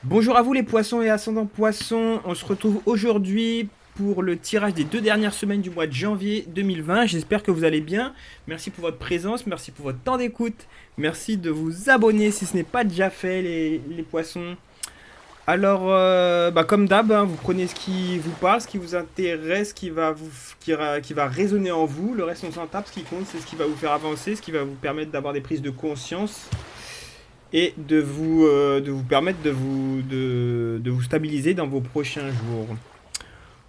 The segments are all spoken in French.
Bonjour à vous les poissons et ascendants poissons, on se retrouve aujourd'hui pour le tirage des 2 dernières semaines du mois de janvier 2020. J'espère que vous allez bien. Merci pour votre présence, merci pour votre temps d'écoute. Merci de vous abonner si ce n'est pas déjà fait les poissons. Alors, comme d'hab, hein, vous prenez ce qui vous parle, ce qui vous intéresse, qui va résonner en vous. Le reste on s'en tape, ce qui compte c'est ce qui va vous faire avancer, ce qui va vous permettre d'avoir des prises de conscience et de vous permettre de vous stabiliser dans vos prochains jours.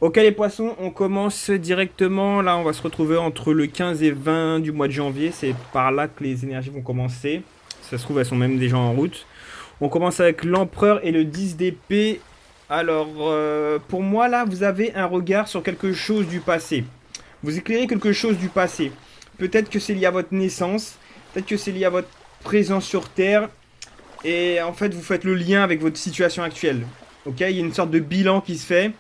Ok les poissons, on commence directement. Là, on va se retrouver entre le 15 et 20 du mois de janvier. C'est par là que les énergies vont commencer. Ça se trouve, elles sont même déjà en route. On commence avec l'empereur et le 10 d'épée. Alors, pour moi, là, vous avez un regard sur quelque chose du passé. Vous éclairez quelque chose du passé. Peut-être que c'est lié à votre naissance. Peut-être que c'est lié à votre présence sur Terre. Et en fait, vous faites le lien avec votre situation actuelle. Ok, il y a une sorte de bilan qui se fait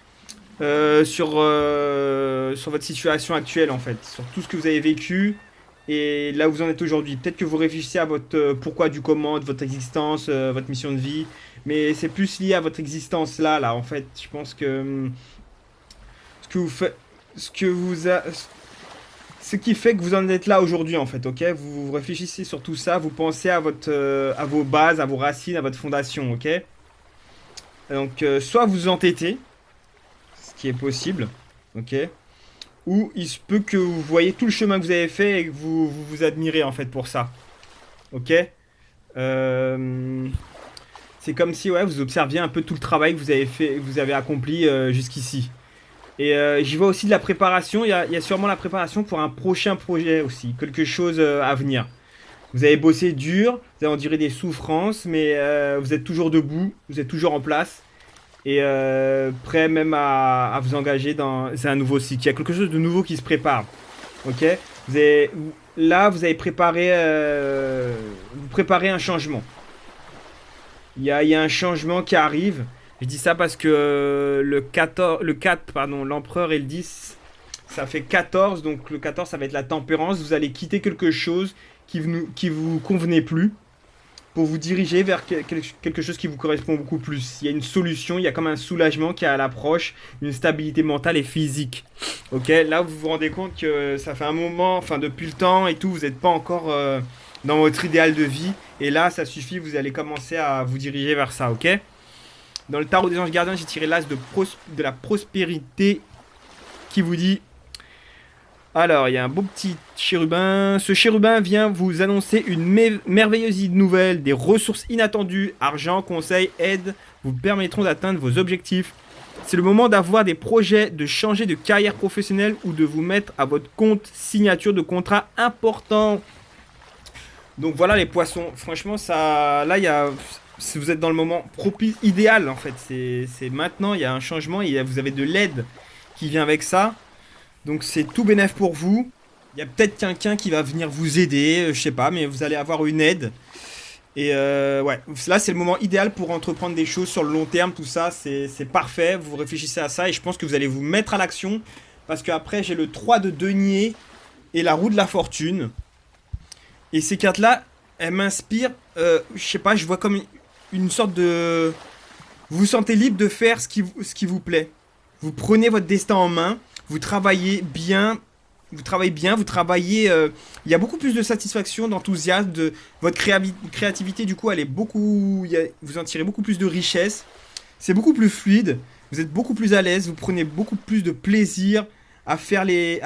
sur votre situation actuelle, en fait, sur tout ce que vous avez vécu et là où vous en êtes aujourd'hui. Peut-être que vous réfléchissez à votre pourquoi du comment de votre existence, votre mission de vie, mais c'est plus lié à votre existence là, en fait. Je pense que ce que vous faites, ce que vous a, ce qui fait que vous en êtes là aujourd'hui, en fait, ok. Vous réfléchissez sur tout ça, vous pensez à vos bases, à vos racines, à votre fondation, ok. Donc, soit vous entêtez, ce qui est possible, ok. Ou il se peut que vous voyez tout le chemin que vous avez fait et que vous admirez, en fait, pour ça, ok. Euh, c'est comme si, ouais, vous observiez un peu tout le travail que vous avez fait, que vous avez accompli jusqu'ici. Et j'y vois aussi de la préparation. Il y a sûrement la préparation pour un prochain projet aussi. Quelque chose à venir. Vous avez bossé dur, vous avez enduré des souffrances, mais vous êtes toujours debout, vous êtes toujours en place. Et prêt même à vous engager dans un nouveau cycle. Il y a quelque chose de nouveau qui se prépare. Ok. Vous avez, là, vous avez préparé, vous préparez un changement. Il y a un changement qui arrive. Je dis ça parce que le 4, pardon, l'empereur et le 10, ça fait 14. Donc le 14, ça va être la tempérance. Vous allez quitter quelque chose qui vous convenait plus pour vous diriger vers quelque chose qui vous correspond beaucoup plus. Il y a une solution, il y a comme un soulagement qui est à l'approche, une stabilité mentale et physique. Ok, là vous vous rendez compte que ça fait un moment, enfin depuis le temps et tout, vous n'êtes pas encore dans votre idéal de vie. Et là, ça suffit, vous allez commencer à vous diriger vers ça, ok. Dans le tarot des anges gardiens, j'ai tiré l'as de la prospérité qui vous dit... Alors, il y a un beau petit chérubin. Ce chérubin vient vous annoncer une merveilleuse nouvelle, des ressources inattendues, argent, conseils, aide, vous permettront d'atteindre vos objectifs. C'est le moment d'avoir des projets, de changer de carrière professionnelle ou de vous mettre à votre compte, signature de contrat important. Donc voilà les poissons, franchement ça, là il y a, si vous êtes dans le moment propice, idéal en fait, c'est maintenant, il y a un changement, vous avez de l'aide qui vient avec ça, donc c'est tout bénef pour vous. Il y a peut-être quelqu'un qui va venir vous aider, je sais pas, mais vous allez avoir une aide. Et ouais, là c'est le moment idéal pour entreprendre des choses sur le long terme, tout ça, c'est parfait, vous réfléchissez à ça et je pense que vous allez vous mettre à l'action, parce qu'après j'ai le 3 de denier et la roue de la fortune. Et ces cartes-là, elles m'inspirent, je sais pas, je vois comme une sorte de... Vous vous sentez libre de faire ce qui vous plaît. Vous prenez votre destin en main, vous travaillez bien, vous travaillez... Il y a beaucoup plus de satisfaction, d'enthousiasme, de votre créativité, du coup, elle est beaucoup... vous en tirez beaucoup plus de richesse. C'est beaucoup plus fluide, vous êtes beaucoup plus à l'aise, vous prenez beaucoup plus de plaisir à faire des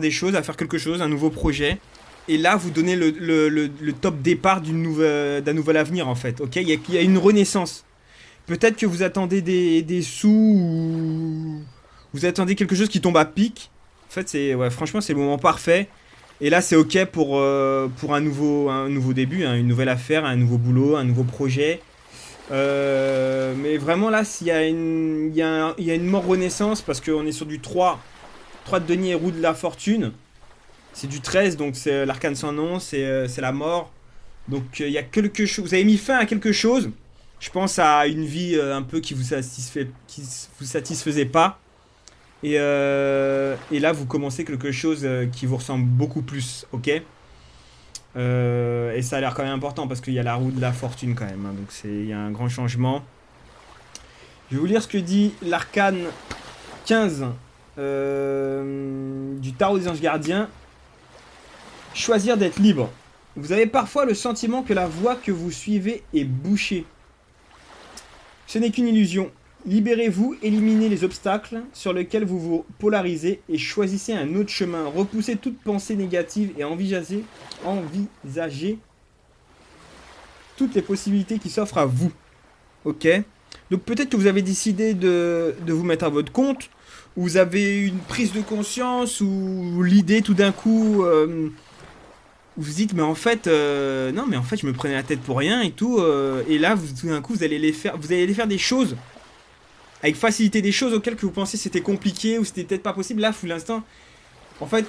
choses, à faire quelque chose, un nouveau projet. Et là, vous donnez le top départ d'un nouvel avenir, en fait. Ok, il y a une renaissance. Peut-être que vous attendez des sous ou vous attendez quelque chose qui tombe à pic. En fait, ouais, franchement, c'est le moment parfait. Et là, c'est ok pour un nouveau début, hein, une nouvelle affaire, un nouveau boulot, un nouveau projet. Mais vraiment, là, il y a une mort renaissance parce qu'on est sur du 3 de denier et roue de la fortune. C'est du 13, donc c'est l'arcane sans nom, c'est la mort. Donc il y a quelque chose. Vous avez mis fin à quelque chose. Je pense à une vie un peu qui vous satisfaisait pas. Et là, vous commencez quelque chose qui vous ressemble beaucoup plus, ok. Et ça a l'air quand même important parce qu'il y a la roue de la fortune quand même, hein, donc il y a un grand changement. Je vais vous lire ce que dit l'arcane 15 du tarot des anges gardiens. Choisir d'être libre. Vous avez parfois le sentiment que la voie que vous suivez est bouchée. Ce n'est qu'une illusion. Libérez-vous, éliminez les obstacles sur lesquels vous vous polarisez et choisissez un autre chemin. Repoussez toute pensée négative et envisagez toutes les possibilités qui s'offrent à vous. Ok? Donc peut-être que vous avez décidé de vous mettre à votre compte, ou vous avez une prise de conscience, ou l'idée tout d'un coup, vous dites mais en fait, non mais en fait je me prenais la tête pour rien et tout, et là tout d'un coup vous allez aller faire des choses avec facilité, des choses auxquelles que vous pensez c'était compliqué ou c'était peut-être pas possible. Là pour l'instant, en fait,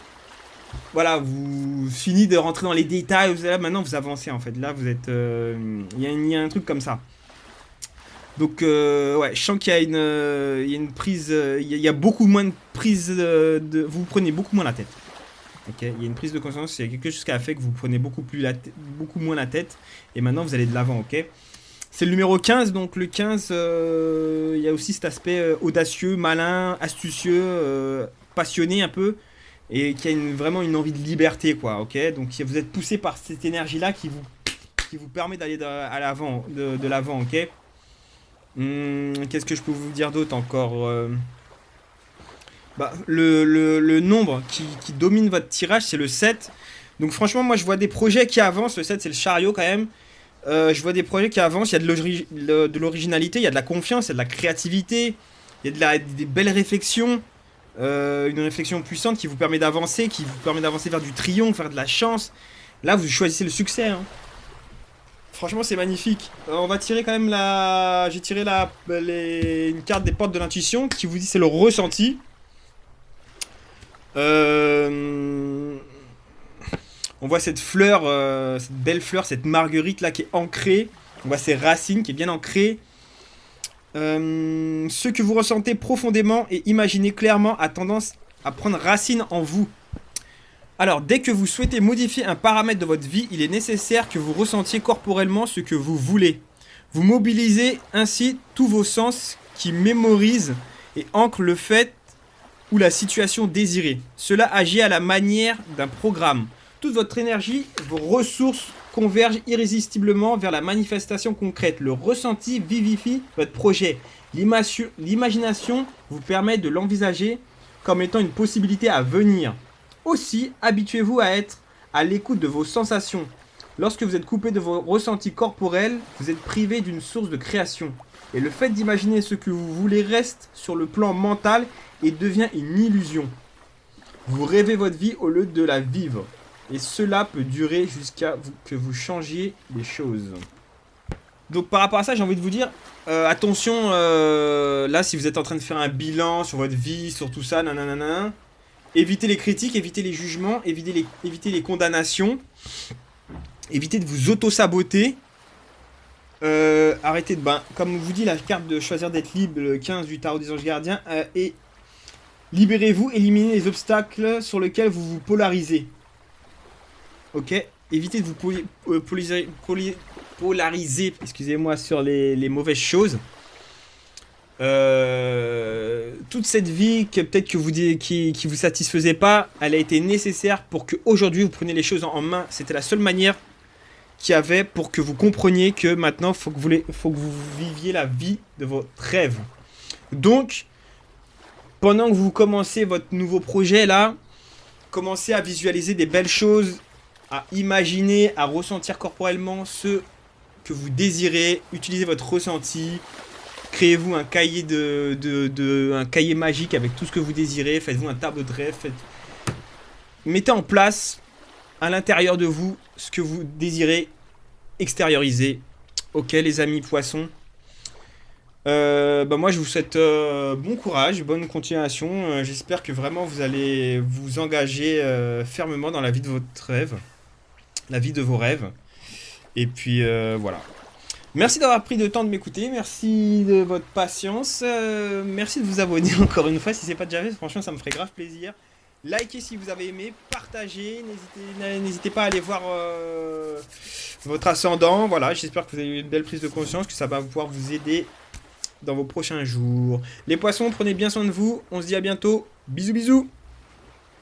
voilà, vous finissez de rentrer dans les détails, là maintenant vous avancez en fait. Là vous êtes, il y a un truc comme ça. Donc ouais, je sens qu'il y a une prise, il y a beaucoup moins de prise vous prenez beaucoup moins la tête. Ok, il y a une prise de conscience, il y a quelque chose qui a fait que vous prenez beaucoup moins la tête, et maintenant vous allez de l'avant, ok. C'est le numéro 15, donc le 15, il y a aussi cet aspect audacieux, malin, astucieux, passionné un peu, et qui a vraiment une envie de liberté, quoi, ok. Donc vous êtes poussé par cette énergie-là qui vous permet d'aller à l'avant, de l'avant, ok. Qu'est-ce que je peux vous dire d'autre encore le nombre qui domine votre tirage, c'est le 7. Donc franchement, moi je vois des projets qui avancent. Le 7, c'est le chariot quand même. Je vois des projets qui avancent. Il y a de l'originalité, il y a de la confiance, il y a de la créativité, il y a des belles réflexions. Une réflexion puissante qui vous permet d'avancer, vers du triomphe, vers de la chance. Là, vous choisissez le succès, hein. Franchement, c'est magnifique. On va tirer quand même j'ai tiré une carte des portes de l'intuition qui vous dit c'est le ressenti. On voit cette fleur, cette belle fleur, cette marguerite là qui est ancrée. On voit ses racines qui est bien ancrée. Ce que vous ressentez profondément et imaginez clairement a tendance à prendre racine en vous. Alors, dès que vous souhaitez modifier un paramètre de votre vie, il est nécessaire que vous ressentiez corporellement ce que vous voulez. Vous mobilisez ainsi tous vos sens qui mémorisent et ancrent le fait ou la situation désirée. Cela agit à la manière d'un programme. Toute votre énergie, vos ressources convergent irrésistiblement vers la manifestation concrète. Le ressenti vivifie votre projet. L'imagination vous permet de l'envisager comme étant une possibilité à venir. Aussi, habituez-vous à être à l'écoute de vos sensations. Lorsque vous êtes coupé de vos ressentis corporels, vous êtes privé d'une source de création. Et le fait d'imaginer ce que vous voulez reste sur le plan mental et devient une illusion. Vous rêvez votre vie au lieu de la vivre. Et cela peut durer jusqu'à que vous changiez les choses. Donc par rapport à ça, j'ai envie de vous dire, attention, là si vous êtes en train de faire un bilan sur votre vie, sur tout ça, nanana, évitez les critiques, évitez les jugements, évitez les condamnations, évitez de vous auto-saboter. Arrêtez de... comme on vous dit, la carte de choisir d'être libre, le 15 du tarot des anges gardiens, et libérez-vous, éliminez les obstacles sur lesquels vous vous polarisez. Ok, évitez de vous polariser, excusez-moi, sur les mauvaises choses. Toute cette vie que peut-être que qui vous satisfaisait pas, elle a été nécessaire pour que aujourd'hui vous preniez les choses en main. C'était la seule manière qu'il y avait pour que vous compreniez que maintenant faut que vous viviez la vie de votre rêve. Donc pendant que vous commencez votre nouveau projet là, commencez à visualiser des belles choses, à imaginer, à ressentir corporellement ce que vous désirez, utilisez votre ressenti. Créez-vous un cahier un cahier magique avec tout ce que vous désirez. Faites-vous un tableau de rêve. Mettez en place à l'intérieur de vous ce que vous désirez extérioriser. Ok les amis poissons. Moi je vous souhaite bon courage, bonne continuation. J'espère que vraiment vous allez vous engager fermement dans la vie de votre rêve. La vie de vos rêves. Et puis voilà. Merci d'avoir pris le temps de m'écouter, merci de votre patience, merci de vous abonner encore une fois si c'est pas déjà fait, franchement ça me ferait grave plaisir. Likez si vous avez aimé, partagez. partager. N'hésitez pas à aller voir votre ascendant. Voilà, j'espère que vous avez eu une belle prise de conscience, que ça va pouvoir vous aider dans vos prochains jours. Les poissons, prenez bien soin de vous. On se dit à bientôt. Bisous bisous.